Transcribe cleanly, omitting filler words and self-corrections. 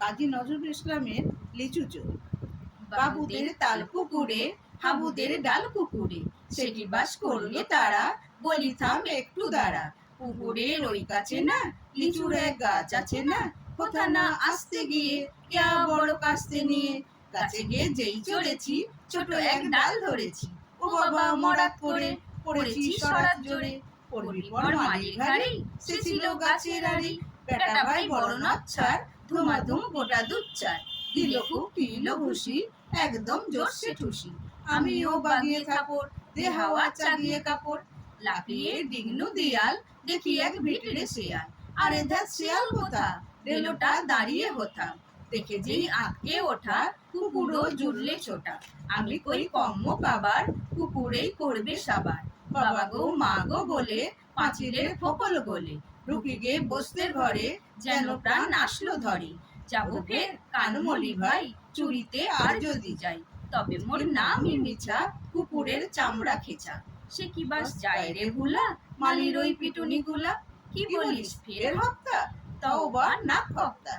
কাজী নজরুল ইসলামের লিচু চোর। বাবুদের তাল পুকুরে, হাবুদের ডাল পুকুরে, সেটি বাস করলো তারা, বলি থাম একটু দাঁড়া। পুকুরের ওই কাছে না লিচুর এক গাছ আছে না, কোথা না আসতে গিয়ে ইয়া বড় কাস্তে নিয়ে, গাছে গিয়ে যেই চড়েছি ছোট এক ডাল ধরেছি, ও বাবা মরাত করে পড়েছি সরাত জোরে। পড়বি পর মালির ঘাড়ে, সে ছিল গাছের আড়ে, বেটা ভাই বড় নচ্ছার, ধুমাধুম গোটা দুচ্চার, দিল খুব কিলো ঘুষি, একদম জোরসে ঠুসি। আমিও বাগিয়ে কাপড়, দে হাওয়া চাগিয়ে কাপড়, লাফিয়ে ডিগনু দিয়াল, দেখি এক ভিটরে শেয়াল, আরে ধ্যাত শেয়াল কোথা, রেলোটা দাঁড়িয়ে হোথা, দেখে যেই আঁতকে ওঠা, কুকুরও জুড়লে ছোটা। আমি কই কম্ম কাবার, কুকুরেই করবে সাবার, বাবা গো মা গো বলে পাঁচিলের ফোকল গোলে, ঢুকে গে বসতের ঘরে, যেন প্রাণ আসলো ধরে। যাবো ফের কানমলি ভাই, চুরিতে আর যদি যাই, তবে মোর নামই মিছা, কুকুরের চামড়া খেচা। সে কি বাস যায় রে ভুলা, মালির ওই পিটুনি গুলা, কি বলিস ফের হপ্তা, তাও বা নাক হপ্তা।